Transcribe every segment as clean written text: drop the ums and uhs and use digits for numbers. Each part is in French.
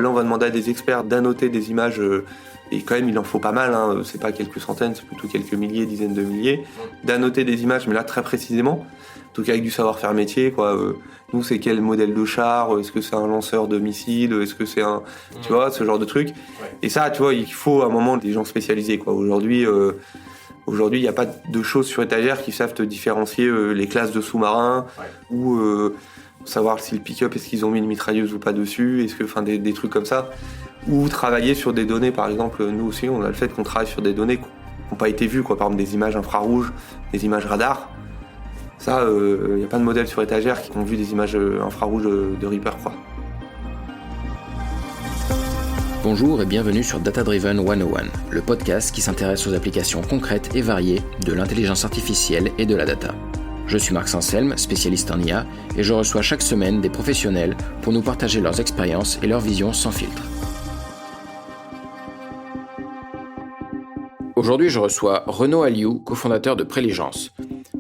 Là, on va demander à des experts d'annoter des images, et quand même, il en faut pas mal, hein. C'est pas quelques centaines, c'est plutôt quelques milliers, dizaines de milliers, d'annoter des images, mais là, très précisément. Donc avec du savoir-faire métier, quoi. Nous, c'est quel modèle de char? Est-ce que c'est un lanceur de missiles? Est-ce que c'est un... Tu vois, ce genre de truc. Ouais. Et ça, tu vois, il faut à un moment des gens spécialisés, quoi. Aujourd'hui, il n'y a pas de choses sur étagère qui savent te différencier les classes de sous-marins, ou savoir si le pick-up, est-ce qu'ils ont mis une mitrailleuse ou pas dessus, est-ce que, enfin, des trucs comme ça. Ou travailler sur des données, par exemple, nous aussi, on a le fait qu'on travaille sur des données qui n'ont pas été vues, quoi. Par exemple, des images infrarouges, des images radar. Ça, il n'y a pas de modèle sur étagère qui ont vu des images infrarouges de Reaper, quoi. Bonjour et bienvenue sur Data Driven 101, le podcast qui s'intéresse aux applications concrètes et variées de l'intelligence artificielle et de la data. Je suis Marc Sanselme, spécialiste en IA, et je reçois chaque semaine des professionnels pour nous partager leurs expériences et leurs visions sans filtre. Aujourd'hui, je reçois Renaud Alliou, cofondateur de Préligence.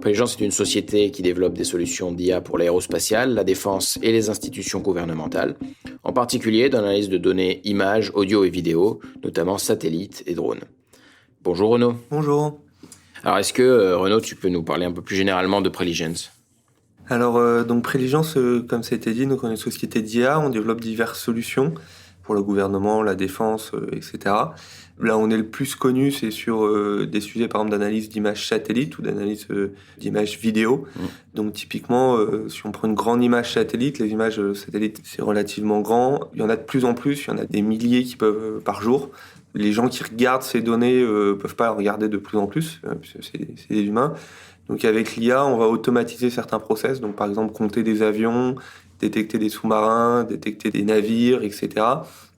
Préligence est une société qui développe des solutions d'IA pour l'aérospatiale, la défense et les institutions gouvernementales, en particulier dans l'analyse de données images, audio et vidéo, notamment satellites et drones. Bonjour Renaud. Bonjour. Alors est-ce que Renaud, tu peux nous parler un peu plus généralement de Préligence ? Alors donc Préligence, comme ça a été dit, nous on est une société d'IA, on développe diverses solutions pour le gouvernement, la défense, etc. Là, on est le plus connu, c'est sur des sujets, par exemple, d'analyse d'images satellites ou d'analyse d'images vidéo. Donc, typiquement, si on prend une grande image satellite, les images satellites, c'est relativement grand. Il y en a de plus en plus, il y en a des milliers qui peuvent par jour. Les gens qui regardent ces données peuvent pas regarder de plus en plus, puisque c'est des humains. Donc, avec l'IA, on va automatiser certains process. Donc, par exemple, compter des avions, détecter des sous-marins, détecter des navires, etc.,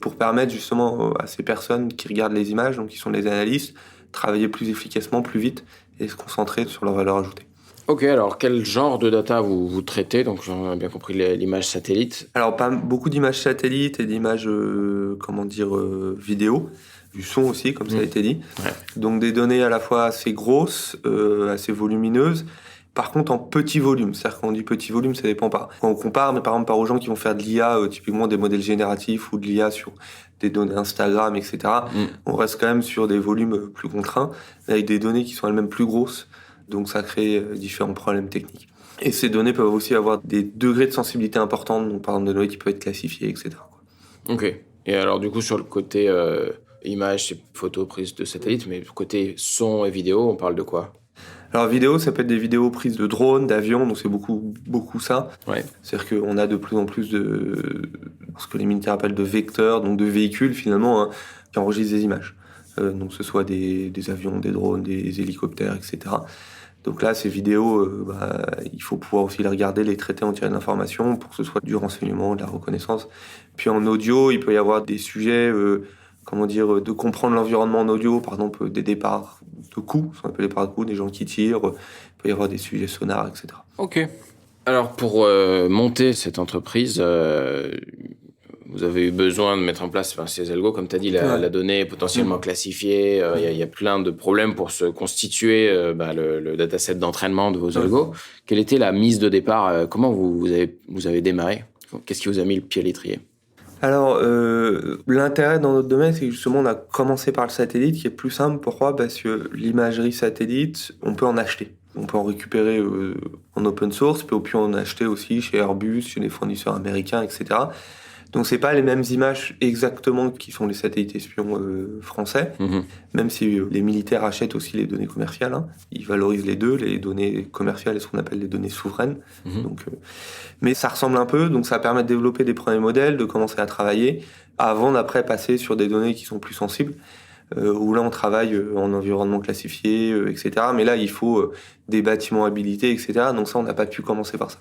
pour permettre justement à ces personnes qui regardent les images, donc qui sont les analystes, travailler plus efficacement, plus vite et se concentrer sur leur valeur ajoutée. Ok, alors quel genre de data vous traitez ? Donc on a bien compris l'image satellite. Alors pas beaucoup d'images satellites et d'images, vidéo, du son aussi, comme ça a été dit. Ouais. Donc des données à la fois assez grosses, assez volumineuses, par contre en petit volume. C'est-à-dire quand on dit petit volume, ça dépend pas. Quand on compare, mais par exemple aux gens qui vont faire de l'IA, typiquement des modèles génératifs ou de l'IA sur des données Instagram, etc., on reste quand même sur des volumes plus contraints, avec des données qui sont elles-mêmes plus grosses. Donc ça crée différents problèmes techniques. Et ces données peuvent aussi avoir des degrés de sensibilité importants, donc par exemple des données qui peuvent être classifiées, etc. Ok. Et alors du coup sur le côté image, c'est photos prises de satellite, mais côté son et vidéo, on parle de quoi ? Alors vidéo, ça peut être des vidéos prises de drones, d'avions, donc c'est beaucoup ça. Ouais. C'est-à-dire qu'on a de plus en plus de ce que les militaires appellent de vecteurs, donc de véhicules finalement, qui enregistrent des images. Donc que ce soit des avions, des drones, des hélicoptères, etc. Donc là, ces vidéos, il faut pouvoir aussi les regarder, les traiter, en tirer de l'information pour que ce soit du renseignement, de la reconnaissance. Puis en audio, il peut y avoir des sujets, de comprendre l'environnement en audio, par exemple des départs de coups, ce qu'on appelle les départs de coups, des gens qui tirent, il peut y avoir des sujets sonars, etc. Ok. Alors pour monter cette entreprise, vous avez eu besoin de mettre en place ces algos, comme tu as dit, la donnée est potentiellement classifiée, il y a plein de problèmes pour se constituer le dataset d'entraînement de vos algos. Quelle était la mise de départ ? Comment vous avez démarré ? Qu'est-ce qui vous a mis le pied à l'étrier ? Alors, l'intérêt dans notre domaine, c'est que justement, on a commencé par le satellite, qui est plus simple. Pourquoi ? Parce que l'imagerie satellite, on peut en acheter. On peut en récupérer en open source, puis on peut en acheter aussi chez Airbus, chez les fournisseurs américains, etc. Donc, c'est pas les mêmes images exactement qui sont les satellites espions français, même si les militaires achètent aussi les données commerciales. Ils valorisent les deux, les données commerciales et ce qu'on appelle les données souveraines. Donc, mais ça ressemble un peu, donc ça permet de développer des premiers modèles, de commencer à travailler, avant d'après passer sur des données qui sont plus sensibles, où là on travaille en environnement classifié, etc. Mais là, il faut des bâtiments habilités, etc. Donc ça, on n'a pas pu commencer par ça.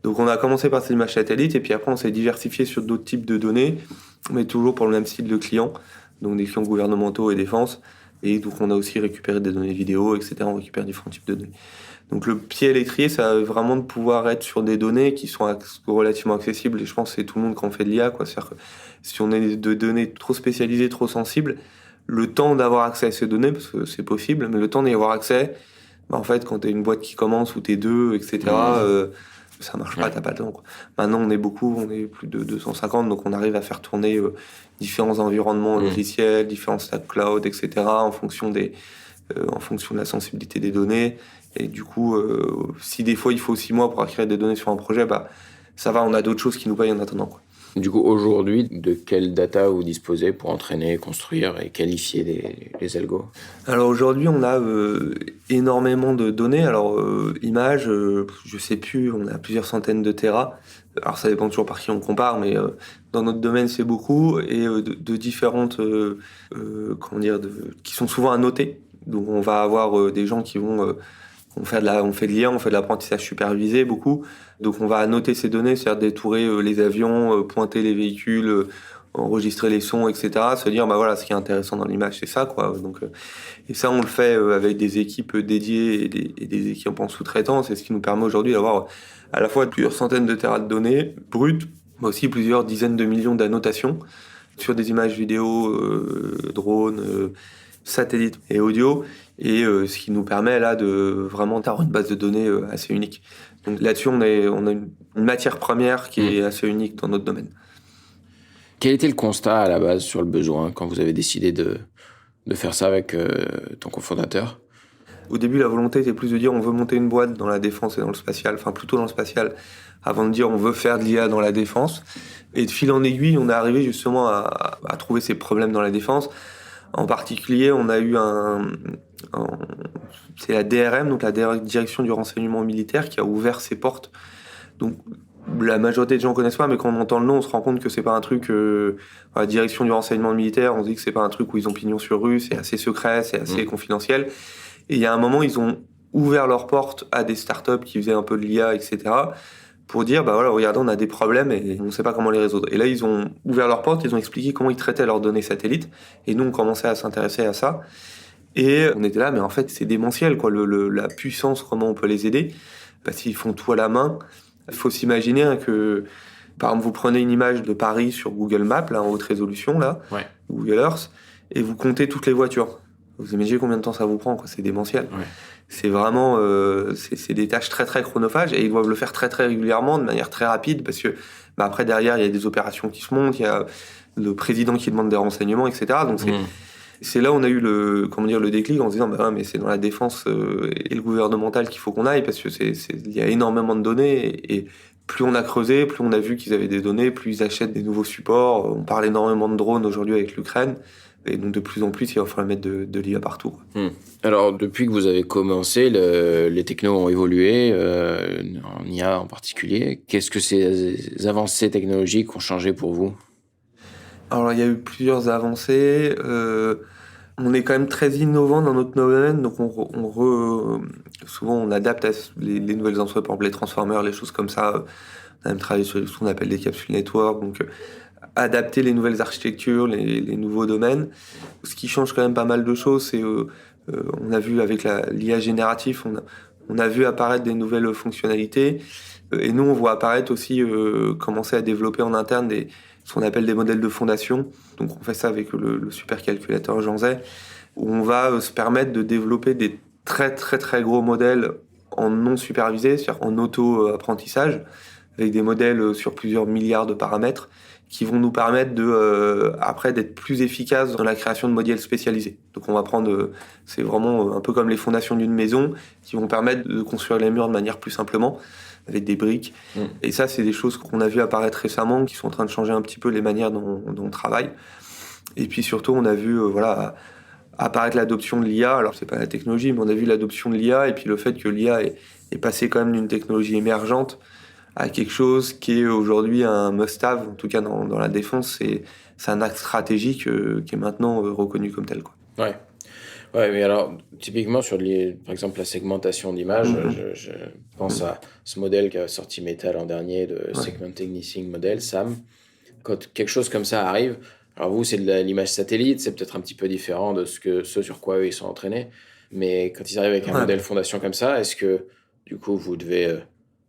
Donc on a commencé par ces images satellites et puis après on s'est diversifié sur d'autres types de données, mais toujours pour le même style de clients, donc des clients gouvernementaux et défense. Et donc on a aussi récupéré des données vidéo, etc. On récupère différents types de données. Donc le pied à l'étrier, ça va vraiment de pouvoir être sur des données qui sont relativement accessibles. Et je pense que c'est tout le monde qui en fait de l'IA, quoi. C'est-à-dire que si on a de données trop spécialisées, trop sensibles, le temps d'avoir accès à ces données, parce que c'est possible, mais le temps d'y avoir accès, en fait, quand t'es une boîte qui commence ou t'es deux, etc., ça marche pas, t'as pas le temps, quoi. Maintenant, on est beaucoup, on est plus de 250, donc on arrive à faire tourner différents environnements logiciels, différents stacks cloud, etc., en fonction de la sensibilité des données. Et du coup, si des fois il faut 6 mois pour acquérir des données sur un projet, bah, ça va, on a d'autres choses qui nous payent en attendant, quoi. Du coup, aujourd'hui, de quelle data vous disposez pour entraîner, construire et qualifier les algos? Alors aujourd'hui, on a énormément de données. Alors, images, je sais plus, on a plusieurs centaines de téras. Alors ça dépend toujours par qui on compare, mais dans notre domaine, c'est beaucoup. Et de différentes, qui sont souvent annotées. Donc on va avoir des gens qui vont... on fait de l'IA, on fait de l'apprentissage supervisé beaucoup. Donc on va annoter ces données, c'est-à-dire détourer les avions, pointer les véhicules, enregistrer les sons, etc. Se dire, bah voilà, ce qui est intéressant dans l'image, c'est ça, quoi. Donc, et ça, on le fait avec des équipes dédiées et des équipes en sous-traitance. C'est ce qui nous permet aujourd'hui d'avoir à la fois plusieurs centaines de téras de données brutes, mais aussi plusieurs dizaines de millions d'annotations sur des images vidéo, drones, satellites et audio. Et ce qui nous permet là de vraiment avoir une base de données assez unique. Donc là-dessus, on a une matière première qui est assez unique dans notre domaine. Quel était le constat à la base sur le besoin quand vous avez décidé de faire ça avec ton cofondateur? Au début, la volonté était plus de dire on veut monter une boîte dans la défense et dans le spatial, enfin plutôt dans le spatial, avant de dire on veut faire de l'IA dans la défense. Et de fil en aiguille, on est arrivé justement à trouver ces problèmes dans la défense. En particulier, on a eu c'est la DRM, donc la Direction du renseignement militaire, qui a ouvert ses portes. Donc, la majorité des gens connaissent pas, mais quand on entend le nom, on se rend compte que c'est pas un truc. La Direction du renseignement militaire, on se dit que c'est pas un truc où ils ont pignon sur rue, c'est assez secret, c'est assez confidentiel. Et il y a un moment, ils ont ouvert leurs portes à des startups qui faisaient un peu de l'IA, etc., pour dire, bah voilà, regardez, on a des problèmes et on ne sait pas comment les résoudre. Et là, ils ont ouvert leurs portes, ils ont expliqué comment ils traitaient leurs données satellites, et nous, on commençait à s'intéresser à ça. Et on était là, mais en fait, c'est démentiel, quoi, la puissance, comment on peut les aider, parce qu'ils font tout à la main. Il faut s'imaginer que, par exemple, vous prenez une image de Paris sur Google Maps, là, en haute résolution, là, Google Earth, et vous comptez toutes les voitures. Vous imaginez combien de temps ça vous prend, quoi, c'est démentiel. Ouais. C'est vraiment, c'est des tâches très très chronophages et ils doivent le faire très très régulièrement, de manière très rapide, parce que après derrière il y a des opérations qui se montent, il y a le président qui demande des renseignements, etc. Donc c'est là où on a eu le déclic en se disant bah mais c'est dans la défense et le gouvernemental qu'il faut qu'on aille, parce que il y a énormément de données et plus on a creusé, plus on a vu qu'ils avaient des données, plus ils achètent des nouveaux supports. On parle énormément de drones aujourd'hui avec l'Ukraine. Et donc de plus en plus, il va falloir mettre de l'IA partout. Alors depuis que vous avez commencé, les technos ont évolué, en IA en particulier. Qu'est-ce que ces avancées technologiques ont changé pour vous? Alors il y a eu plusieurs avancées. On est quand même très innovant dans notre domaine, donc souvent on adapte à les nouvelles entreprises, par exemple les transformers, les choses comme ça. On a même travaillé sur ce qu'on appelle des capsules network, donc adapter les nouvelles architectures, les nouveaux domaines. Ce qui change quand même pas mal de choses, c'est on a vu avec l'IA génératif, on a vu apparaître des nouvelles fonctionnalités, et nous on voit apparaître aussi commencer à développer en interne ce qu'on appelle des modèles de fondation. Donc on fait ça avec le supercalculateur Jean Zay, où on va se permettre de développer des très très très gros modèles en non supervisé, c'est-à-dire en auto-apprentissage, avec des modèles sur plusieurs milliards de paramètres, qui vont nous permettre après d'être plus efficaces dans la création de modèles spécialisés. Donc on va prendre, c'est vraiment un peu comme les fondations d'une maison, qui vont permettre de construire les murs de manière plus simplement, avec des briques. Et ça, c'est des choses qu'on a vu apparaître récemment, qui sont en train de changer un petit peu les manières dont on travaille. Et puis surtout, on a vu apparaître l'adoption de l'IA. Alors c'est pas la technologie, mais on a vu l'adoption de l'IA, et puis le fait que l'IA est passée quand même d'une technologie émergente à quelque chose qui est aujourd'hui un must-have, en tout cas dans la défense. C'est un axe stratégique qui est maintenant reconnu comme tel, quoi. Ouais, mais alors, typiquement, par exemple, la segmentation d'images, je pense à ce modèle qu'a sorti Meta l'an dernier, de Segmenting Missing Model, SAM. Quand quelque chose comme ça arrive, alors vous, c'est de l'image satellite, c'est peut-être un petit peu différent de ce sur quoi eux, ils sont entraînés, mais quand ils arrivent avec un modèle fondation comme ça, est-ce que, du coup, vous devez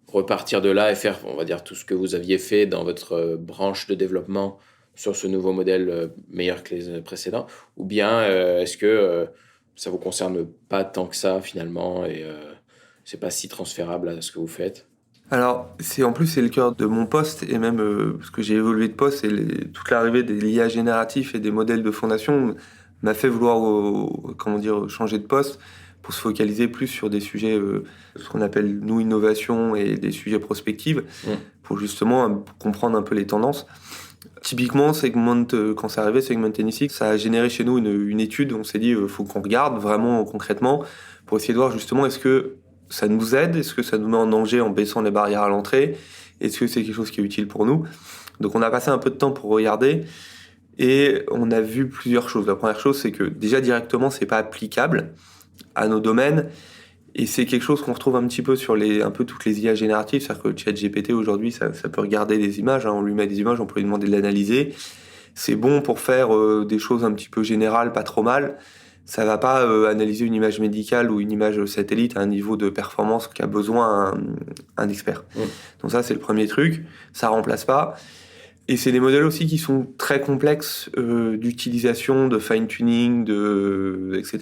repartir de là et faire, on va dire, tout ce que vous aviez fait dans votre branche de développement sur ce nouveau modèle meilleur que les précédents, ou bien est-ce que ça vous concerne pas tant que ça finalement et c'est pas si transférable à ce que vous faites? Alors, en plus, c'est le cœur de mon poste, et même parce que j'ai évolué de poste, et toute l'arrivée des l'IA génératifs et des modèles de fondation m'a fait vouloir changer de poste pour se focaliser plus sur des sujets, ce qu'on appelle, nous, innovation et des sujets prospectives, pour justement comprendre un peu les tendances. Typiquement, quand c'est arrivé, Segment NX, ça a généré chez nous une étude. On s'est dit, faut qu'on regarde vraiment concrètement pour essayer de voir justement, est-ce que ça nous aide, est-ce que ça nous met en danger en baissant les barrières à l'entrée, est-ce que c'est quelque chose qui est utile pour nous. Donc on a passé un peu de temps pour regarder et on a vu plusieurs choses. La première chose, c'est que déjà directement, c'est pas applicable à nos domaines. Et c'est quelque chose qu'on retrouve un petit peu sur un peu toutes les IA génératives, c'est-à-dire que le ChatGPT aujourd'hui, ça peut regarder des images, on lui met des images, on peut lui demander de l'analyser. C'est bon pour faire des choses un petit peu générales, pas trop mal. Ça va pas analyser une image médicale ou une image satellite à un niveau de performance qu'a besoin un expert. Donc ça, c'est le premier truc. Ça remplace pas. Et c'est des modèles aussi qui sont très complexes d'utilisation, de fine-tuning, etc.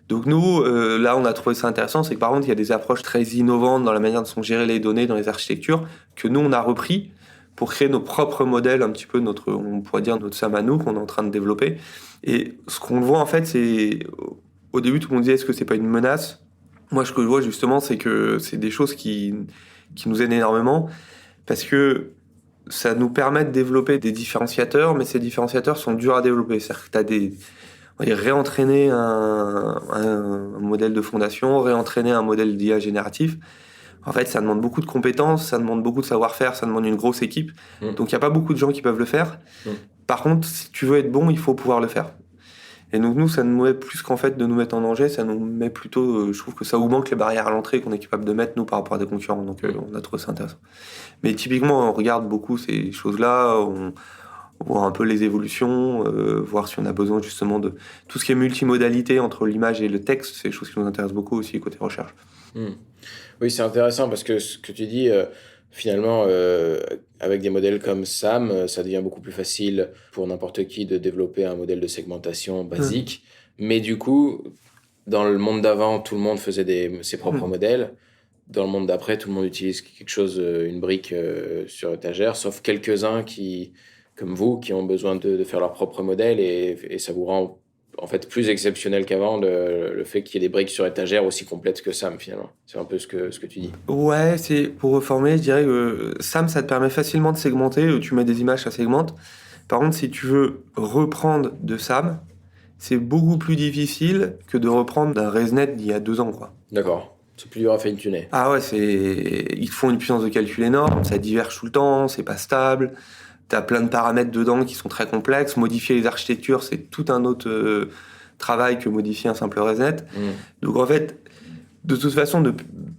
Donc nous, là, on a trouvé ça intéressant, c'est que par contre, il y a des approches très innovantes dans la manière dont sont gérées les données dans les architectures, que nous, on a repris pour créer nos propres modèles, un petit peu on pourrait dire notre SAM à nous, qu'on est en train de développer. Et ce qu'on voit, en fait, c'est... Au début, tout le monde disait, est-ce que c'est pas une menace? Moi, ce que je vois, justement, c'est que c'est des choses qui nous aident énormément, parce que ça nous permet de développer des différenciateurs, mais ces différenciateurs sont durs à développer. C'est-à-dire que tu as on va réentraîner un modèle de fondation, réentraîner un modèle d'IA génératif. En fait, ça demande beaucoup de compétences, ça demande beaucoup de savoir-faire, ça demande une grosse équipe. Donc, il n'y a pas beaucoup de gens qui peuvent le faire. Par contre, si tu veux être bon, il faut pouvoir le faire. Et donc, nous, ça nous met plus qu'en fait de nous mettre en danger, ça nous met plutôt, je trouve que ça augmente les barrières à l'entrée qu'on est capable de mettre, nous, par rapport à des concurrents. Donc, on a trouvé ça intéressant. Mais typiquement, on regarde beaucoup ces choses-là, on voir un peu les évolutions, voir si on a besoin justement de tout ce qui est multimodalité entre l'image et le texte, c'est des choses qui nous intéressent beaucoup aussi côté recherche. Oui, c'est intéressant parce que ce que tu dis, finalement, avec des modèles comme SAM, ça devient beaucoup plus facile pour n'importe qui de développer un modèle de segmentation basique. Mais du coup, dans le monde d'avant, tout le monde faisait ses propres modèles. Dans le monde d'après, tout le monde utilise quelque chose, une brique sur étagère, sauf quelques-uns comme vous, qui ont besoin de faire leur propre modèle et ça vous rend en fait plus exceptionnel qu'avant le fait qu'il y ait des briques sur étagère aussi complètes que SAM finalement. C'est un peu ce que tu dis. Ouais, pour reformer, je dirais que SAM, ça te permet facilement de segmenter, tu mets des images, ça segmente. Par contre, si tu veux reprendre de SAM, c'est beaucoup plus difficile que de reprendre d'un ResNet d'il y a 2 ans, quoi. D'accord. C'est plus dur à fine-tuner. Ah ouais, ils font une puissance de calcul énorme, ça diverge tout le temps, c'est pas stable. T'as plein de paramètres dedans qui sont très complexes. Modifier les architectures, c'est tout un autre travail que modifier un simple ResNet. Donc en fait, de toute façon,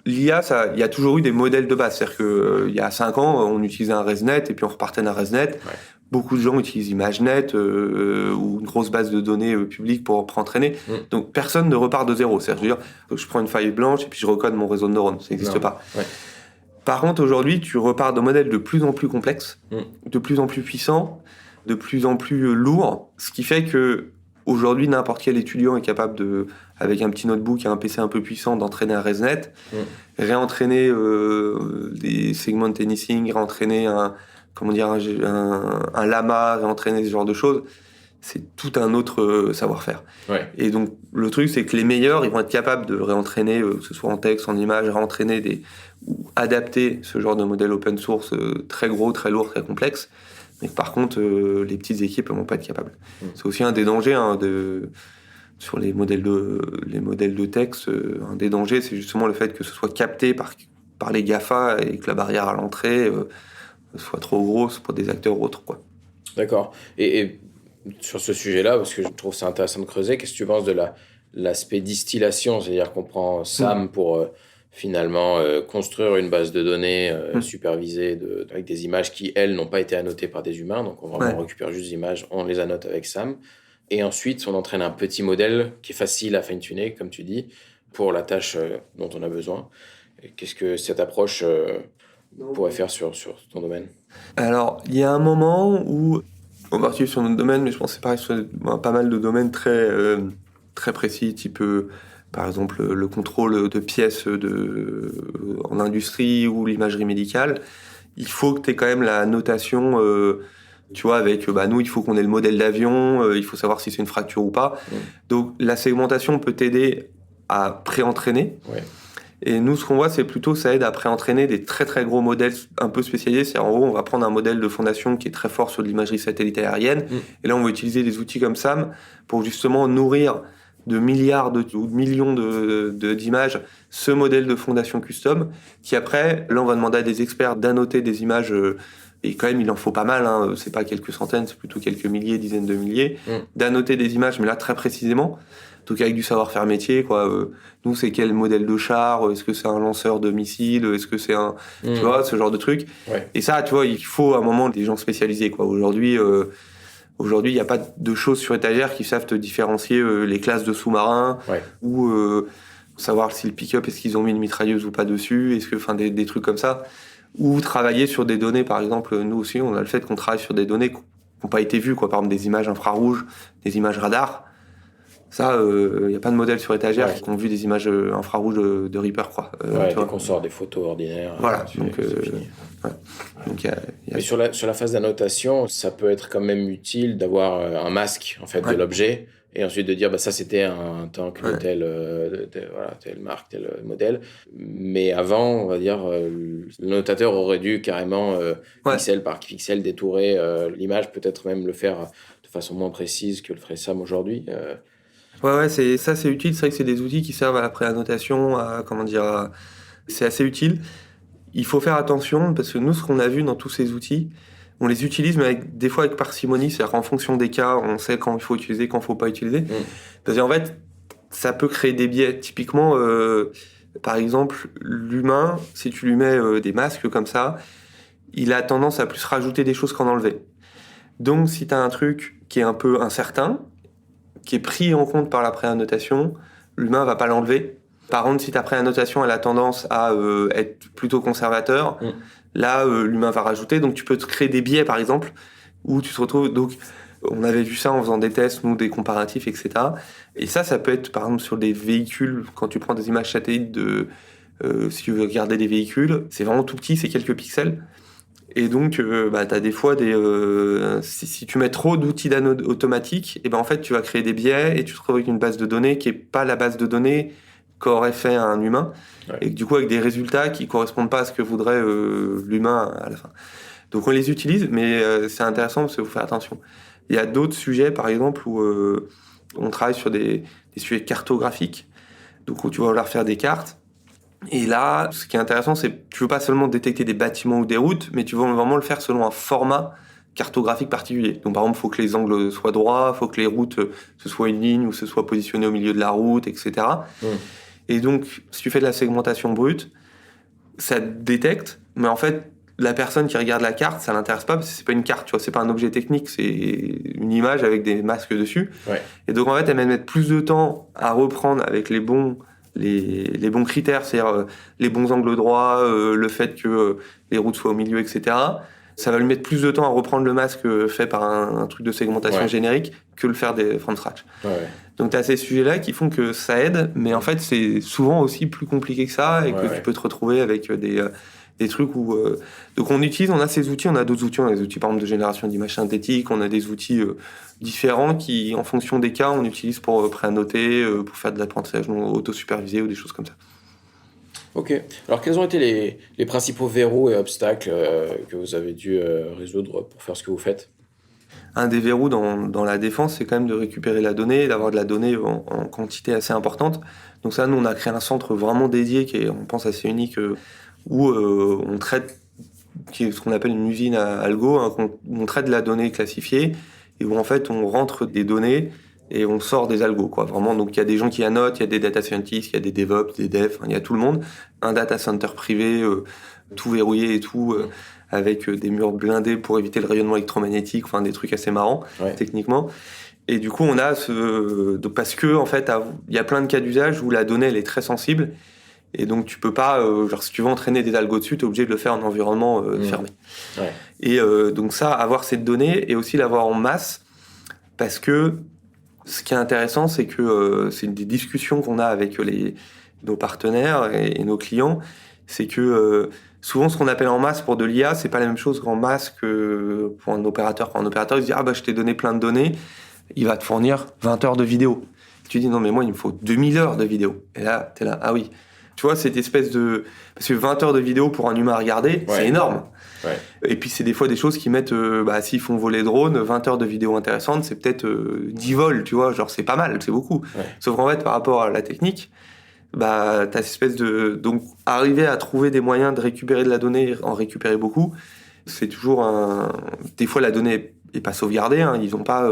l'IA, il y a toujours eu des modèles de base. C'est-à-dire qu'il y a 5 ans, on utilisait un ResNet et puis on repartait d'un ResNet. Ouais. Beaucoup de gens utilisent ImageNet ou une grosse base de données publique pour entraîner. Donc personne ne repart de zéro. C'est-à-dire, je prends une feuille blanche et puis je recode mon réseau de neurones. Ça n'existe pas. Ouais. Par contre, aujourd'hui, tu repars de modèles de plus en plus complexes, de plus en plus puissants, de plus en plus lourds, ce qui fait que aujourd'hui, n'importe quel étudiant est capable avec un petit notebook et un PC un peu puissant, d'entraîner un ResNet, réentraîner des segment anything, réentraîner un Llama, réentraîner ce genre de choses. C'est tout un autre savoir-faire. Ouais. Et donc, le truc, c'est que les meilleurs, ils vont être capables de réentraîner, que ce soit en texte, en image, réentraîner ou adapter ce genre de modèle open source très gros, très lourd, très complexe. Mais par contre, les petites équipes ne vont pas être capables. C'est aussi un des dangers sur les modèles de texte. Un des dangers, c'est justement le fait que ce soit capté par les GAFA et que la barrière à l'entrée soit trop grosse pour des acteurs autres, quoi. D'accord. Et sur ce sujet-là, parce que je trouve ça intéressant de creuser, qu'est-ce que tu penses de l'aspect distillation? C'est-à-dire qu'on prend SAM pour finalement construire une base de données supervisée avec des images qui, elles, n'ont pas été annotées par des humains. Donc, on récupère juste des images, on les annote avec SAM. Et ensuite, on entraîne un petit modèle qui est facile à fine-tuner, comme tu dis, pour la tâche dont on a besoin. Et qu'est-ce que cette approche pourrait faire sur ton domaine? Alors, il y a un moment où, en particulier sur notre domaine, mais je pense que c'est pareil sur pas mal de domaines très précis, type par exemple le contrôle de pièces en industrie ou l'imagerie médicale, il faut que tu aies quand même la notation, tu vois, avec nous, il faut qu'on ait le modèle d'avion, il faut savoir si c'est une fracture ou pas. Donc la segmentation peut t'aider à pré-entraîner. Et nous, ce qu'on voit, c'est plutôt ça aide à pré-entraîner des très très gros modèles un peu spécialisés. C'est en gros, on va prendre un modèle de fondation qui est très fort sur de l'imagerie satellite aérienne. Et là, on va utiliser des outils comme SAM pour justement nourrir de milliards ou de millions d'images ce modèle de fondation custom qui après, là, on va demander à des experts d'annoter des images. Et quand même, il en faut pas mal. Hein. C'est pas quelques centaines, c'est plutôt quelques milliers, dizaines de milliers. D'annoter des images, mais là, très précisément. Donc avec du savoir-faire métier, quoi. Nous, c'est quel modèle de char? Est-ce que c'est un lanceur de missiles? Est-ce que c'est un, tu vois, ce genre de truc. Et ça, tu vois, il faut à un moment des gens spécialisés, quoi. Aujourd'hui, il n'y a pas de choses sur étagère qui savent te différencier les classes de sous-marins ou savoir si le pick-up est-ce qu'ils ont mis une mitrailleuse ou pas dessus. Est-ce que, enfin, des trucs comme ça. Ou travailler sur des données, par exemple, nous aussi, on a le fait qu'on travaille sur des données qui n'ont pas été vues, quoi. Par exemple, des images infrarouges, des images radar. Ça, il n'y a pas de modèle sur étagère qui ont vu des images infrarouges de Reaper, quoi. Dès qu'on sort des photos ordinaires. Voilà, c'est fini. Donc, Mais sur la phase d'annotation, ça peut être quand même utile d'avoir un masque en fait, de l'objet et ensuite de dire ça c'était un tank de telle marque, tel modèle. Mais avant, on va dire, le notateur aurait dû carrément pixel par pixel détourer l'image, peut-être même le faire de façon moins précise que le ferait Sam aujourd'hui. c'est utile. C'est vrai que c'est des outils qui servent à la préannotation, c'est assez utile. Il faut faire attention parce que nous, ce qu'on a vu dans tous ces outils, on les utilise, mais des fois avec parcimonie, c'est-à-dire en fonction des cas, on sait quand il faut utiliser, quand il ne faut pas utiliser. Parce qu'en fait, ça peut créer des biais. Typiquement, par exemple, l'humain, si tu lui mets des masques comme ça, il a tendance à plus rajouter des choses qu'en enlever. Donc, si tu as un truc qui est un peu incertain, qui est pris en compte par la préannotation, l'humain va pas l'enlever. Par contre, si ta préannotation elle a tendance à être plutôt conservateur, là l'humain va rajouter. Donc tu peux te créer des biais par exemple où tu te retrouves. Donc on avait vu ça en faisant des tests, nous des comparatifs, etc. Et ça peut être par exemple sur des véhicules quand tu prends des images satellites si tu veux regarder des véhicules, c'est vraiment tout petit, c'est quelques pixels. Et donc, t'as des fois si tu mets trop d'outils automatiques, et en fait, tu vas créer des biais et tu te retrouves avec une base de données qui est pas la base de données qu'aurait fait un humain, et du coup avec des résultats qui correspondent pas à ce que voudrait l'humain à la fin. Donc on les utilise, mais c'est intéressant parce qu'il faut faire attention. Il y a d'autres sujets, par exemple, où on travaille sur des sujets cartographiques, donc où tu vas vouloir faire des cartes. Et là, ce qui est intéressant, c'est que tu veux pas seulement détecter des bâtiments ou des routes, mais tu veux vraiment le faire selon un format cartographique particulier. Donc par exemple, il faut que les angles soient droits, il faut que les routes, ce soit une ligne ou ce soit positionné au milieu de la route, etc. Et donc, si tu fais de la segmentation brute, ça détecte, mais en fait, la personne qui regarde la carte, ça l'intéresse pas parce que c'est pas une carte, tu vois, c'est pas un objet technique, c'est une image avec des masques dessus. Et donc en fait, elle va mettre plus de temps à reprendre avec les bons critères, c'est-à-dire les bons angles droits, le fait que les routes soient au milieu, etc. Ça va lui mettre plus de temps à reprendre le masque fait par un truc de segmentation générique que le faire from scratch. Donc tu as ces sujets-là qui font que ça aide, mais en fait c'est souvent aussi plus compliqué que ça et que tu peux te retrouver avec des trucs où... Donc on a ces outils, on a d'autres outils, on a des outils par exemple de génération d'images synthétiques, on a des outils différents qui, en fonction des cas, on utilise pour préannoter, pour faire de l'apprentissage auto-supervisé ou des choses comme ça. Ok. Alors quels ont été les principaux verrous et obstacles que vous avez dû résoudre pour faire ce que vous faites ? Un des verrous dans la défense, c'est quand même de récupérer la donnée, d'avoir de la donnée en quantité assez importante. Donc ça, nous, on a créé un centre vraiment dédié qui est, on pense, assez unique, où on traite, qui est ce qu'on appelle une usine à algo, où on traite de la donnée classifiée, et où en fait, on rentre des données et on sort des algos, quoi. Vraiment, donc il y a des gens qui annotent, il y a des data scientists, il y a des DevOps, des devs, il y a tout le monde. Un data center privé, tout verrouillé et tout, avec des murs blindés pour éviter le rayonnement électromagnétique, enfin des trucs assez marrants techniquement. Et du coup, on a parce que en fait, il y a plein de cas d'usage où la donnée elle est très sensible, et donc tu peux pas, si tu veux entraîner des algos dessus, t'es obligé de le faire en environnement fermé. Et donc ça, avoir cette donnée et aussi l'avoir en masse, parce que Ce qui est intéressant, c'est que c'est des discussions qu'on a avec nos partenaires et nos clients, c'est que souvent ce qu'on appelle en masse pour de l'IA, c'est pas la même chose qu'en masse que pour un opérateur. Quand un opérateur il se dit je t'ai donné plein de données, il va te fournir 20 heures de vidéo. Tu dis non mais moi il me faut 2000 heures de vidéo. Et là t'es là oui. Tu vois cette espèce de parce que 20 heures de vidéo pour un humain à regarder, c'est énorme. Ouais. Et puis c'est des fois des choses qui mettent s'ils font voler drone, 20 heures de vidéo intéressantes, c'est peut-être 10 vols, tu vois, genre c'est pas mal, c'est beaucoup. Ouais. Sauf qu'en fait par rapport à la technique, t'as cette espèce de donc arriver à trouver des moyens de récupérer de la donnée, en récupérer beaucoup, c'est toujours des fois la donnée est pas sauvegardée, hein, ils ont pas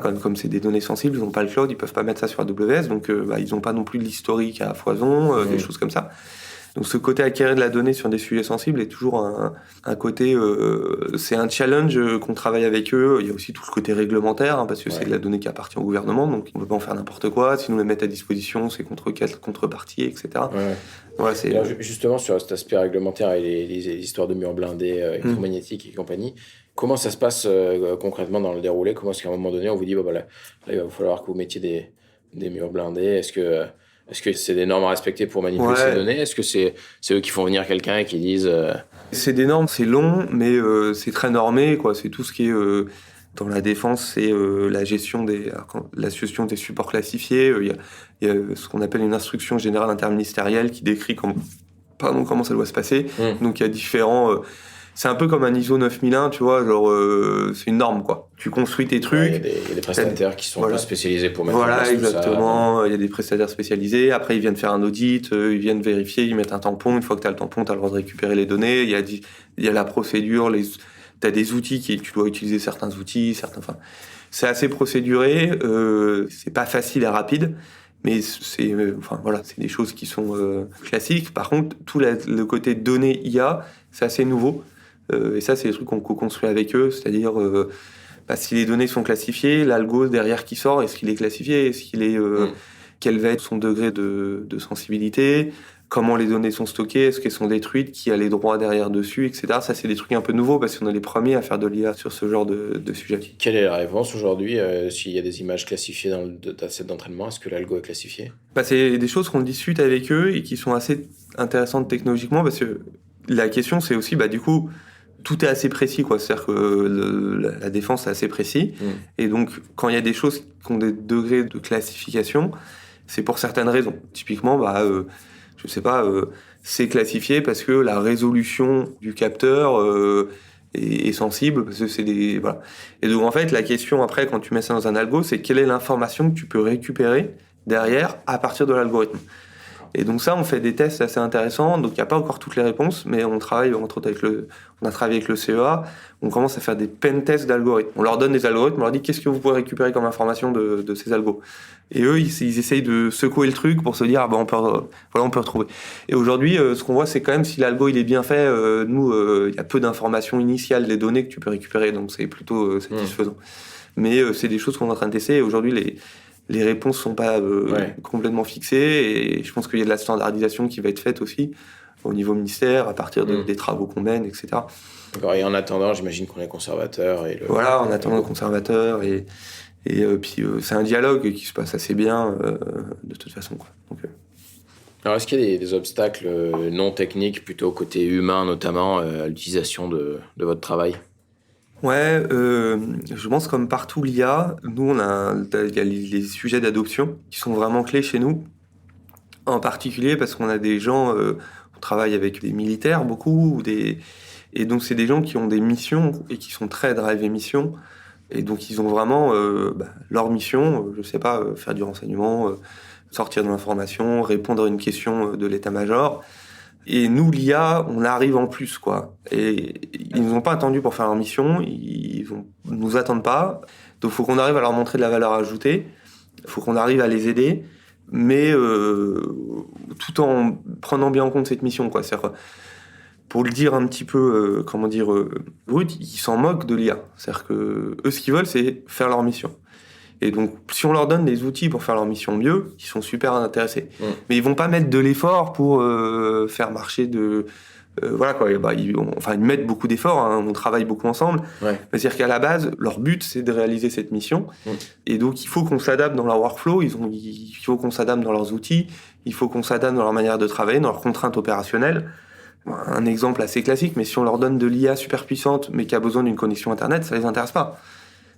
comme c'est des données sensibles, ils n'ont pas le cloud, ils peuvent pas mettre ça sur AWS, donc ils n'ont pas non plus de l'historique à foison, des choses comme ça. Donc ce côté acquérir de la donnée sur des sujets sensibles est toujours un côté... c'est un challenge qu'on travaille avec eux. Il y a aussi tout le côté réglementaire, hein, parce que c'est de la donnée qui appartient au gouvernement, donc on ne peut pas en faire n'importe quoi. Si nous les mettent à disposition, c'est contre quelle contrepartie, etc. Ouais. Voilà, alors, justement, sur cet aspect réglementaire et les histoires de murs blindés électromagnétiques et compagnie, comment ça se passe concrètement dans le déroulé? Comment est-ce qu'à un moment donné, on vous dit là, il va falloir que vous mettiez des murs blindés? Est-ce que c'est des normes à respecter pour manipuler ces données? Est-ce que c'est eux qui font venir quelqu'un et qui disent... C'est des normes, c'est long, mais c'est très normé, quoi. C'est tout ce qui est... dans la défense, c'est la gestion des supports classifiés. Il y a ce qu'on appelle une instruction générale interministérielle qui décrit comment ça doit se passer. Donc il y a différents... c'est un peu comme un ISO 9001, tu vois, genre c'est une norme, quoi. Tu construis tes trucs. Il y a des prestataires qui sont spécialisés pour mettre en place tout ça. Voilà, exactement. Il y a des prestataires spécialisés. Après, ils viennent faire un audit, ils viennent vérifier, ils mettent un tampon. Une fois que tu as le tampon, tu as le droit de récupérer les données. Il y a la procédure, tu as des outils tu dois utiliser certains outils, c'est assez procéduré, c'est pas facile et rapide. Mais c'est des choses qui sont classiques. Par contre, tout le côté données IA, c'est assez nouveau. Et ça, c'est des trucs qu'on co-construit avec eux, c'est-à-dire si les données sont classifiées, l'algo derrière qui sort, est-ce qu'il est classifié, est-ce qu'il est quel va être son degré de sensibilité, comment les données sont stockées, est-ce qu'elles sont détruites, qui a les droits derrière dessus, etc. Ça, c'est des trucs un peu nouveaux parce qu'on est les premiers à faire de l'IA sur ce genre de sujet. Quelle est la réponse aujourd'hui s'il y a des images classifiées dans le dataset d'entraînement? Est-ce que l'algo est classifié? C'est des choses qu'on discute avec eux et qui sont assez intéressantes technologiquement parce que la question, c'est aussi, du coup, tout est assez précis, quoi. C'est-à-dire que la défense est assez précis. Et donc, quand il y a des choses qui ont des degrés de classification, c'est pour certaines raisons. Typiquement, je sais pas, c'est classifié parce que la résolution du capteur est sensible, parce que c'est des... Voilà. Et donc, en fait, la question après, quand tu mets ça dans un algo, c'est quelle est l'information que tu peux récupérer derrière à partir de l'algorithme. Et donc ça, on fait des tests assez intéressants. Donc il n'y a pas encore toutes les réponses, mais on travaille entre autres on a travaillé avec le CEA. On commence à faire des pen tests d'algorithmes. On leur donne des algorithmes, on leur dit qu'est-ce que vous pouvez récupérer comme information de ces algos. Et eux, ils essayent de secouer le truc pour se dire on peut retrouver. Et aujourd'hui, ce qu'on voit, c'est quand même si l'algo il est bien fait, il y a peu d'informations initiales des données que tu peux récupérer, donc c'est plutôt satisfaisant. Mais c'est des choses qu'on est en train de tester. Et aujourd'hui, les réponses sont pas complètement fixées et je pense qu'il y a de la standardisation qui va être faite aussi au niveau ministère à partir des travaux qu'on mène, etc. D'accord. Et en attendant, j'imagine qu'on est conservateur. Voilà, en attendant conservateur et puis c'est un dialogue qui se passe assez bien de toute façon, quoi. Donc, alors, est-ce qu'il y a des obstacles non techniques, plutôt côté humain notamment, à l'utilisation de votre travail? Ouais, je pense comme partout l'IA, nous il y a les sujets d'adoption qui sont vraiment clés chez nous, en particulier parce qu'on a des gens, on travaille avec des militaires beaucoup, et donc c'est des gens qui ont des missions et qui sont très drive missions, et donc ils ont vraiment leur mission, je sais pas, faire du renseignement, sortir de l'information, répondre à une question de l'état-major. Et nous, l'IA, on arrive en plus, quoi. Et ils nous ont pas attendu pour faire leur mission, ils nous attendent pas. Donc, faut qu'on arrive à leur montrer de la valeur ajoutée, faut qu'on arrive à les aider, mais tout en prenant bien en compte cette mission, quoi. C'est-à-dire, pour le dire un petit peu, brut, ils s'en moquent de l'IA. C'est-à-dire que eux, ce qu'ils veulent, c'est faire leur mission. Et donc, si on leur donne des outils pour faire leur mission mieux, ils sont super intéressés. Mais ils vont pas mettre de l'effort pour faire marcher voilà quoi, ils mettent beaucoup d'efforts, hein, on travaille beaucoup ensemble. Ouais. Mais c'est-à-dire qu'à la base, leur but, c'est de réaliser cette mission. Et donc, il faut qu'on s'adapte dans leur workflow, il faut qu'on s'adapte dans leurs outils, il faut qu'on s'adapte dans leur manière de travailler, dans leurs contraintes opérationnelles. Un exemple assez classique, mais si on leur donne de l'IA super puissante, mais qui a besoin d'une connexion Internet, ça les intéresse pas.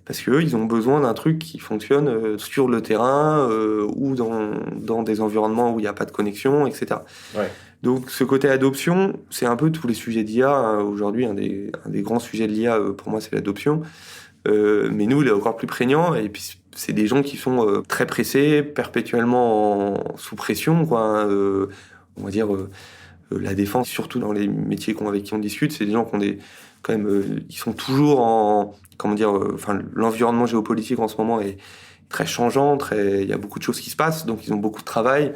Parce qu'eux, ils ont besoin d'un truc qui fonctionne sur le terrain ou dans des environnements où il n'y a pas de connexion, etc. Ouais. Donc ce côté adoption, c'est un peu tous les sujets d'IA. Hein. Aujourd'hui, un des grands sujets de l'IA, pour moi, c'est l'adoption. Mais nous, il est encore plus prégnant. Et puis, c'est des gens qui sont très pressés, perpétuellement sous pression, quoi. On va dire la défense, surtout dans les métiers avec qui on discute, c'est des gens qui ont quand même, ils sont toujours l'environnement géopolitique en ce moment est très changeant, il y a beaucoup de choses qui se passent, donc ils ont beaucoup de travail.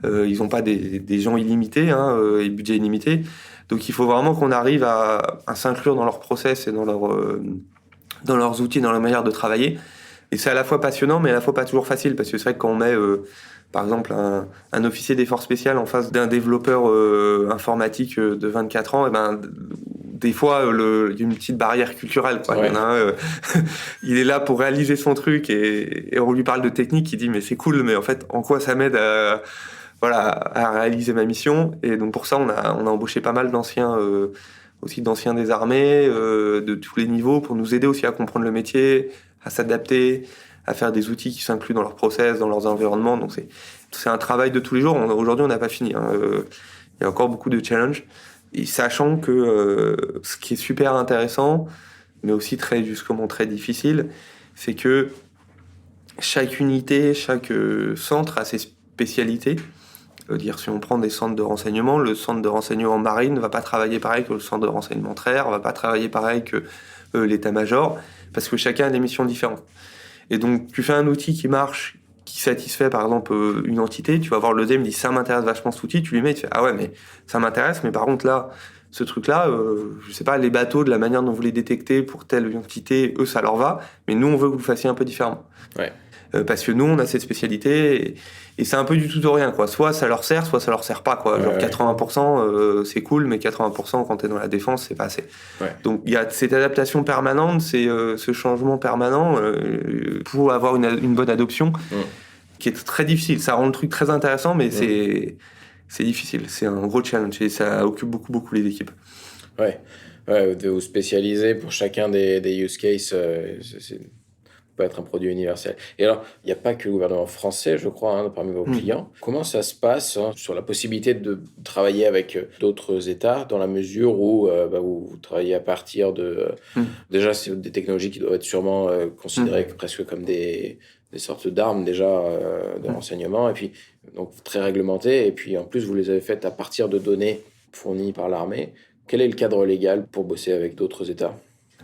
Ils n'ont pas des gens illimités, et budget illimité. Donc il faut vraiment qu'on arrive à s'inclure dans leur process et dans leurs outils, dans leur manière de travailler. Et c'est à la fois passionnant, mais à la fois pas toujours facile, parce que c'est vrai que quand on met, par exemple, un officier des forces spéciales en face d'un développeur informatique de 24 ans, et des fois, il y a une petite barrière culturelle, quoi. Ouais. Il y en a un, il est là pour réaliser son truc et on lui parle de technique, il dit mais c'est cool, mais en fait, en quoi ça m'aide à réaliser ma mission? Et donc pour ça, on a embauché pas mal d'anciens des armées, de tous les niveaux, pour nous aider aussi à comprendre le métier, à s'adapter, à faire des outils qui s'incluent dans leurs process, dans leurs environnements. Donc c'est un travail de tous les jours. Aujourd'hui, on n'a pas fini. Il y a encore beaucoup de challenges. Et sachant que ce qui est super intéressant, mais aussi très difficile, c'est que chaque unité, chaque centre a ses spécialités. Dire, si on prend des centres de renseignement, le centre de renseignement marine ne va pas travailler pareil que le centre de renseignement terre, ne va pas travailler pareil que l'état-major, parce que chacun a des missions différentes. Et donc, tu fais un outil qui marche, qui satisfait par exemple une entité, tu vas voir le dé, il me dit ça m'intéresse vachement cet outil, tu lui mets, tu fais ah ouais, mais ça m'intéresse, mais par contre là, ce truc-là, je sais pas, les bateaux, de la manière dont vous les détectez pour telle entité, eux ça leur va, mais nous on veut que vous le fassiez un peu différemment. Ouais. Parce que nous on a cette spécialité et c'est un peu du tout ou rien, quoi. Soit ça leur sert, soit ça leur sert pas, quoi. Genre 80% c'est cool, mais 80% quand t'es dans la défense c'est pas assez. Ouais. Donc il y a cette adaptation permanente, c'est ce changement permanent pour avoir une bonne adoption qui est très difficile. Ça rend le truc très intéressant, mais c'est difficile. C'est un gros challenge et ça occupe beaucoup les équipes. Ouais, de vous spécialiser pour chacun des use cases, peut être un produit universel. Et alors, il n'y a pas que le gouvernement français, je crois, parmi vos clients. Comment ça se passe sur la possibilité de travailler avec d'autres États, dans la mesure où vous travaillez à partir de... Déjà, c'est des technologies qui doivent être sûrement considérées presque comme des sortes d'armes déjà de renseignement, et puis donc très réglementées, et puis en plus, vous les avez faites à partir de données fournies par l'armée. Quel est le cadre légal pour bosser avec d'autres États ?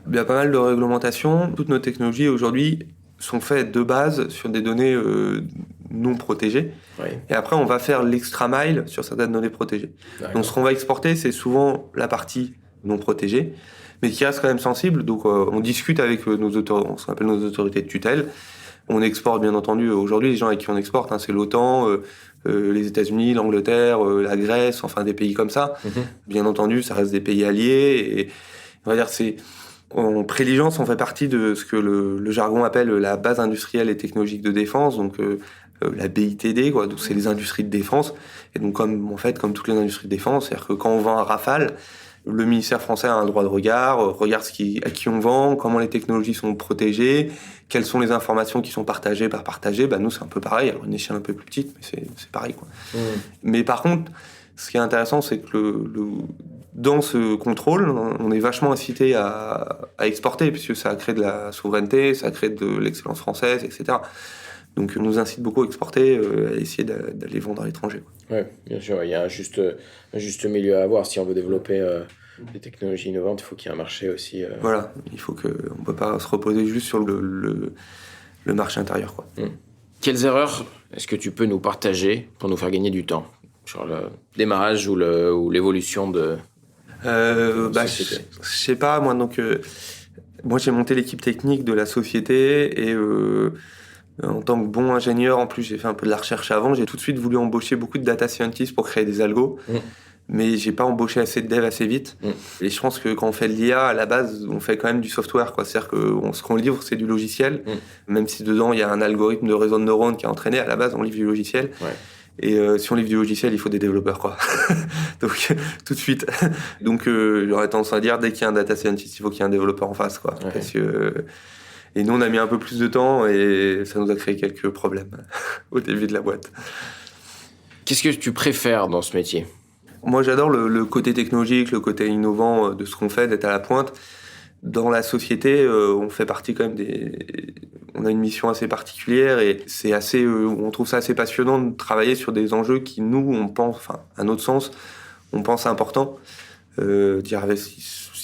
Il y a pas mal de réglementations. Toutes nos technologies aujourd'hui sont faites de base sur des données non protégées. Oui. Et après, on va faire l'extra mile sur certaines données protégées. D'accord. Donc, ce qu'on va exporter, c'est souvent la partie non protégée, mais qui reste quand même sensible. Donc, on discute avec ce qu'on appelle nos autorités de tutelle. On exporte, bien entendu. Aujourd'hui, les gens avec qui on exporte, c'est l'OTAN, les États-Unis, l'Angleterre, la Grèce, enfin des pays comme ça. Bien entendu, ça reste des pays alliés. Et on va dire, en préligence, on fait partie de ce que le jargon appelle la base industrielle et technologique de défense, donc la BITD, quoi. Donc c'est les industries de défense. Et donc comme toutes les industries de défense, c'est-à-dire que quand on vend un Rafale, le ministère français a un droit de regard, regarde à qui on vend, comment les technologies sont protégées, quelles sont les informations qui sont partagées, pas partagées. Nous c'est un peu pareil, alors une échelle un peu plus petite, mais c'est pareil, quoi. Mais par contre, ce qui est intéressant, c'est que dans ce contrôle, on est vachement incité à exporter, puisque ça crée de la souveraineté, ça crée de l'excellence française, etc. Donc, on nous incite beaucoup à exporter, à essayer d'aller vendre à l'étranger. Oui, bien sûr. Il y a un juste milieu à avoir. Si on veut développer des technologies innovantes, il faut qu'il y ait un marché aussi. Voilà, on ne peut pas se reposer juste sur le marché intérieur, quoi. Quelles erreurs est-ce que tu peux nous partager pour nous faire gagner du temps sur le démarrage ou l'évolution de... je sais pas, moi. Donc, moi, j'ai monté l'équipe technique de la société et en tant que bon ingénieur, en plus, j'ai fait un peu de la recherche avant. J'ai tout de suite voulu embaucher beaucoup de data scientists pour créer des algos. mais j'ai pas embauché assez de devs assez vite. Et je pense que quand on fait de l'IA, à la base, on fait quand même du software, quoi. C'est-à-dire que ce qu'on livre, c'est du logiciel. Même si dedans, il y a un algorithme de réseau de neurones qui est entraîné, à la base, on livre du logiciel. Ouais. Et si on livre du logiciel, il faut des développeurs, quoi. Donc, tout de suite. Donc, j'aurais tendance à dire, dès qu'il y a un data scientist, il faut qu'il y ait un développeur en face, quoi. Ouais. Parce que... Et nous, on a mis un peu plus de temps et ça nous a créé quelques problèmes au début de la boîte. Qu'est-ce que tu préfères dans ce métier ? Moi, j'adore le côté technologique, le côté innovant de ce qu'on fait, d'être à la pointe. Dans la société, on fait partie quand même on a une mission assez particulière et c'est assez, on trouve ça assez passionnant de travailler sur des enjeux qui, nous, on pense, enfin, à notre sens, on pense importants. Dire avec ce qui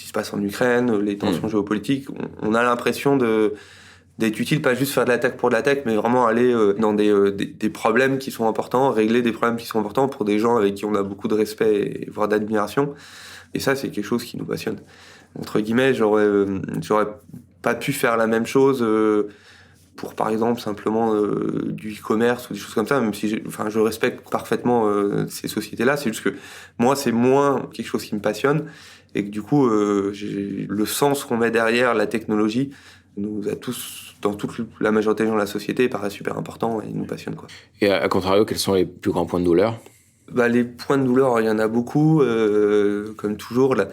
se passe en Ukraine, les tensions géopolitiques, on a l'impression d'être utile, pas juste faire de la tech pour de la tech, mais vraiment aller dans des problèmes qui sont importants, régler des problèmes qui sont importants pour des gens avec qui on a beaucoup de respect et voire d'admiration. Et ça, c'est quelque chose qui nous passionne. Entre guillemets, j'aurais pas pu faire la même chose pour, par exemple, simplement du e-commerce ou des choses comme ça, même si je respecte parfaitement ces sociétés-là. C'est juste que moi, c'est moins quelque chose qui me passionne et que du coup, le sens qu'on met derrière la technologie nous a tous, dans toute la majorité des gens de la société, paraît super important et nous passionne, quoi. Et à contrario, quels sont les plus grands points de douleur ? Les points de douleur, il y en a beaucoup. Comme toujours, là,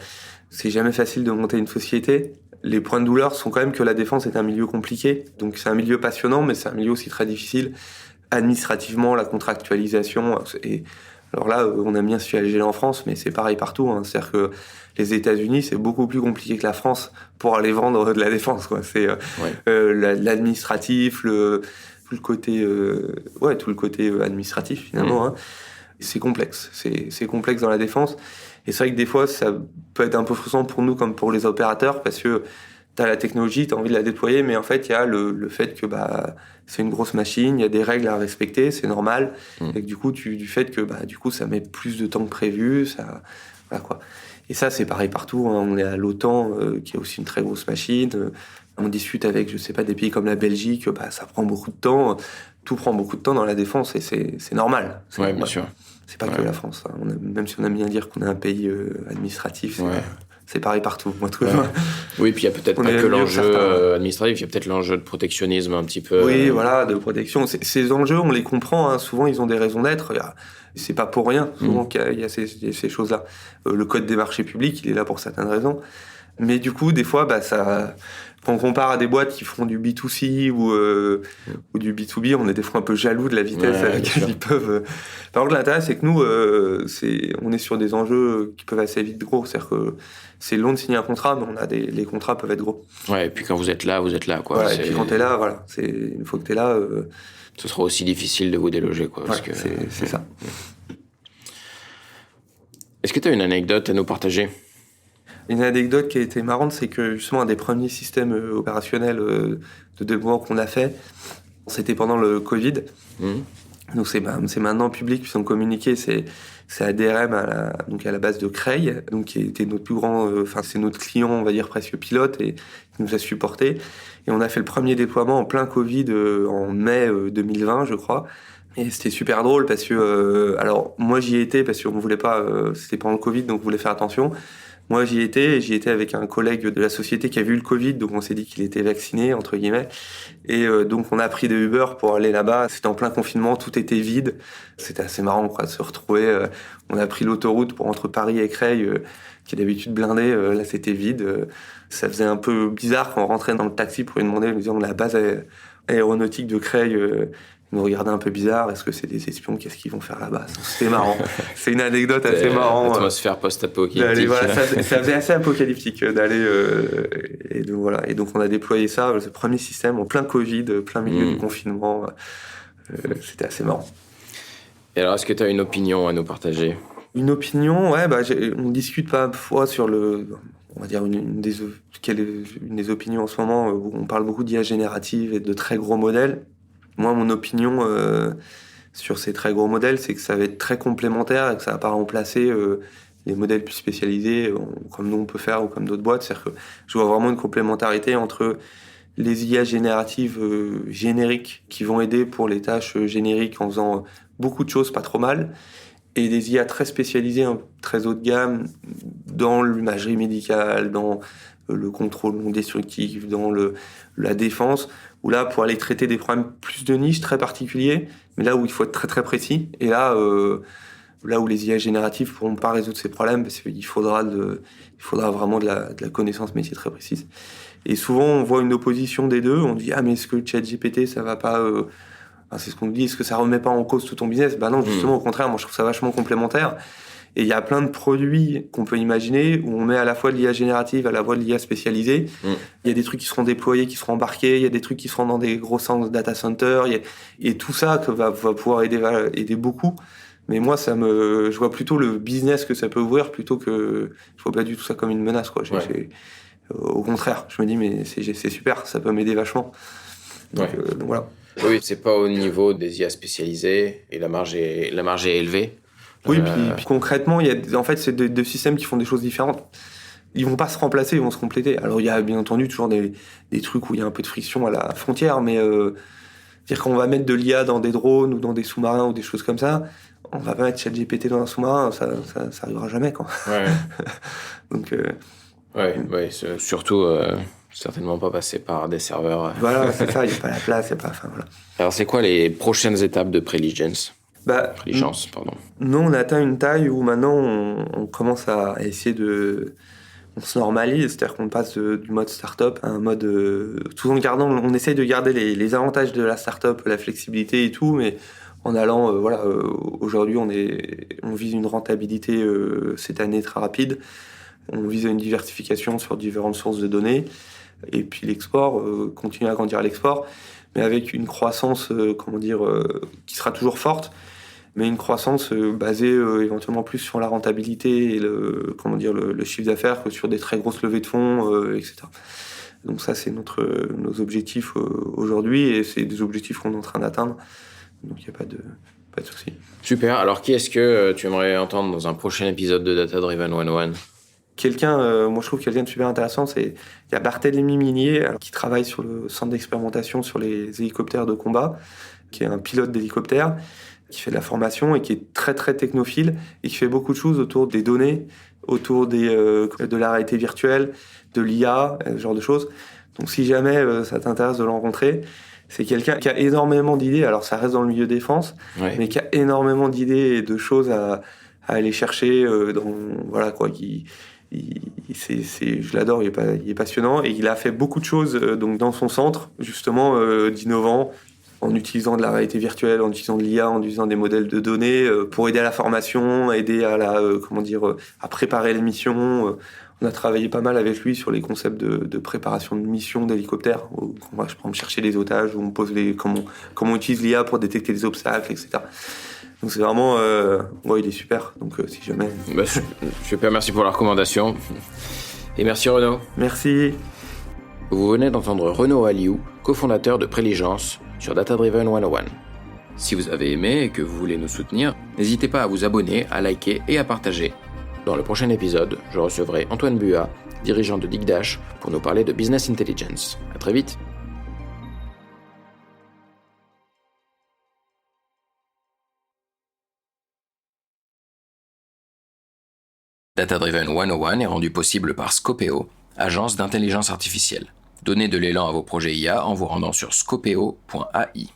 c'est jamais facile de monter une société. Les points de douleur sont quand même que la défense est un milieu compliqué. Donc c'est un milieu passionnant, mais c'est un milieu aussi très difficile. Administrativement, la contractualisation. Et alors là, on aime bien se fier en France, mais c'est pareil partout. Hein. C'est-à-dire que les États-Unis, c'est beaucoup plus compliqué que la France pour aller vendre de la défense, quoi. C'est l'administratif, tout le côté administratif finalement. Hein. C'est complexe. C'est complexe dans la défense. Et c'est vrai que des fois, ça peut être un peu frustrant pour nous comme pour les opérateurs parce que t'as la technologie, t'as envie de la déployer, mais en fait, il y a le fait que c'est une grosse machine, il y a des règles à respecter, c'est normal. Et que du coup, du fait que ça met plus de temps que prévu, ça, voilà quoi. Et ça, c'est pareil partout. Hein. On est à l'OTAN, qui est aussi une très grosse machine. On discute avec, je sais pas, des pays comme la Belgique, ça prend beaucoup de temps. Tout prend beaucoup de temps dans la défense et c'est normal. Ouais, normal. Bien sûr. C'est pas que la France. Hein. Même si on aime bien dire qu'on est un pays administratif, c'est pareil partout. Moi, oui, puis il y a peut-être pas que l'enjeu administratif, il y a peut-être l'enjeu de protectionnisme un petit peu. Oui, voilà, de protection. Ces enjeux, on les comprend. Hein. Souvent, ils ont des raisons d'être. C'est pas pour rien, souvent, qu'il y a ces choses-là. Le code des marchés publics, il est là pour certaines raisons. Mais du coup, des fois, quand on compare à des boîtes qui font du B2C ou du B2B, on est des fois un peu jaloux de la vitesse à laquelle ils peuvent. Par contre, l'intérêt, c'est que nous, on est sur des enjeux qui peuvent assez vite gros. C'est-à-dire que c'est long de signer un contrat, mais les contrats peuvent être gros. Ouais, et puis quand vous êtes là, quoi. Voilà, et puis quand t'es là, voilà. Une fois que t'es là. Ce sera aussi difficile de vous déloger, quoi. Parce que c'est ça. Est-ce que tu as une anecdote à nous partager ? Une anecdote qui a été marrante, c'est que justement un des premiers systèmes opérationnels de développement qu'on a fait, c'était pendant le Covid. Donc c'est maintenant public, puis on communiqué, c'est ADRM à la base de Cray, donc qui était notre plus grand, c'est notre client, on va dire presque pilote, et qui nous a supporté. Et on a fait le premier déploiement en plein Covid en mai 2020, je crois. Et c'était super drôle parce que, alors moi j'y étais parce qu'on voulait pas, c'était pendant le Covid, donc on voulait faire attention. Moi, j'y étais avec un collègue de la société qui a vu le Covid, donc on s'est dit qu'il était vacciné, entre guillemets. Et donc, on a pris des Uber pour aller là-bas. C'était en plein confinement, tout était vide. C'était assez marrant, quoi, de se retrouver. On a pris l'autoroute pour entre Paris et Creil, qui est d'habitude blindée. Là, c'était vide. Ça faisait un peu bizarre quand on rentrait dans le taxi pour lui demander, lui disant, la base aéronautique de Creil... Ils nous regardaient un peu bizarre. Est-ce que c'est des espions? Qu'est-ce qu'ils vont faire là-bas? C'était marrant. C'est une anecdote assez marrante. Atmosphère post-apocalyptique. Voilà, ça faisait assez apocalyptique d'aller. Et donc voilà. Et donc on a déployé ça, le premier système en plein Covid, plein milieu du confinement. C'était assez marrant. Et alors, est-ce que tu as une opinion à nous partager? Une opinion, ouais. On discute parfois sur on va dire une des opinions en ce moment. Où on parle beaucoup d'IA générative et de très gros modèles. Moi, mon opinion sur ces très gros modèles, c'est que ça va être très complémentaire et que ça va pas remplacer les modèles plus spécialisés, comme nous on peut faire ou comme d'autres boîtes. C'est-à-dire que je vois vraiment une complémentarité entre les IA génératives génériques qui vont aider pour les tâches génériques en faisant beaucoup de choses pas trop mal, et des IA très spécialisées, très haut de gamme, dans l'imagerie médicale, dans le contrôle non destructif, dans la défense, où là, pour aller traiter des problèmes plus de niche, très particuliers, mais là où il faut être très très précis, et là où les IA génératives pourront pas résoudre ces problèmes, parce qu'il faudra vraiment de la connaissance métier très précise. Et souvent, on voit une opposition des deux, on dit « Ah, mais est-ce que le ChatGPT, ça va pas... c'est ce qu'on nous dit, est-ce que ça remet pas en cause tout ton business ?» Ben non, justement, au contraire, moi je trouve ça vachement complémentaire. Et il y a plein de produits qu'on peut imaginer où on met à la fois de l'IA générative, à la fois de l'IA spécialisée. Il y a des trucs qui seront déployés, qui seront embarqués, il y a des trucs qui seront dans des gros centres data centers, et tout ça va pouvoir aider beaucoup. Mais moi, je vois plutôt le business que ça peut ouvrir plutôt que je vois pas du tout ça comme une menace, quoi. Au contraire, je me dis, mais c'est super, ça peut m'aider vachement. Donc voilà. Oui, c'est pas au niveau des IA spécialisées et la marge est élevée. Oui, puis concrètement, en fait, c'est deux systèmes qui font des choses différentes. Ils vont pas se remplacer, ils vont se compléter. Alors, il y a bien entendu toujours des trucs où il y a un peu de friction à la frontière, mais dire qu'on va mettre de l'IA dans des drones ou dans des sous-marins ou des choses comme ça, on va pas mettre ChatGPT dans un sous-marin, ça arrivera jamais, quoi. Ouais. Donc, c'est surtout certainement pas passer par des serveurs. Voilà, c'est ça, il n'y a pas la place, il n'y a pas... Enfin, voilà. Alors, c'est quoi les prochaines étapes de Preligence ? Pardon. Nous, on atteint une taille où maintenant, on commence à essayer on se normalise, c'est-à-dire qu'on passe du mode start-up à un mode... tout en gardant... On essaye de garder les avantages de la start-up, la flexibilité et tout, mais en allant... aujourd'hui, on vise une rentabilité cette année très rapide. On vise une diversification sur différentes sources de données. Et puis l'export, continuer à grandir l'export, mais avec une croissance, qui sera toujours forte, mais une croissance basée éventuellement plus sur la rentabilité et le chiffre d'affaires que sur des très grosses levées de fonds, etc. Donc ça, c'est nos objectifs aujourd'hui, et c'est des objectifs qu'on est en train d'atteindre. Donc il n'y a pas de souci. Super. Alors, qui est-ce que tu aimerais entendre dans un prochain épisode de Data Driven 101 ? Moi je trouve quelqu'un de super intéressant, il y a Barthélemy Minier qui travaille sur le centre d'expérimentation sur les hélicoptères de combat, qui est un pilote d'hélicoptère, qui fait de la formation et qui est très très technophile et qui fait beaucoup de choses autour des données, autour de la réalité virtuelle, de l'IA, ce genre de choses. Donc si jamais ça t'intéresse de le rencontrer, c'est quelqu'un qui a énormément d'idées, alors ça reste dans le milieu défense, mais qui a énormément d'idées et de choses à aller chercher je l'adore, il est passionnant, et il a fait beaucoup de choses donc dans son centre, justement, d'innovant, en utilisant de la réalité virtuelle, en utilisant de l'IA, en utilisant des modèles de données pour aider à la formation, aider à à préparer les missions. On a travaillé pas mal avec lui sur les concepts de préparation de missions d'hélicoptères, où on va, par exemple, chercher des otages, où on pose comment on utilise l'IA pour détecter les obstacles, etc. Donc c'est vraiment... il est super, donc si jamais... Super, merci pour la recommandation. Et merci Renaud. Merci. Vous venez d'entendre Renaud Aliou, cofondateur de Preligence, sur Data Driven 101. Si vous avez aimé et que vous voulez nous soutenir, n'hésitez pas à vous abonner, à liker et à partager. Dans le prochain épisode, je recevrai Antoine Buat, dirigeant de Digdash, pour nous parler de Business Intelligence. À très vite. Data Driven 101 est rendu possible par Scopeo, agence d'intelligence artificielle. Donnez de l'élan à vos projets IA en vous rendant sur scopeo.ai.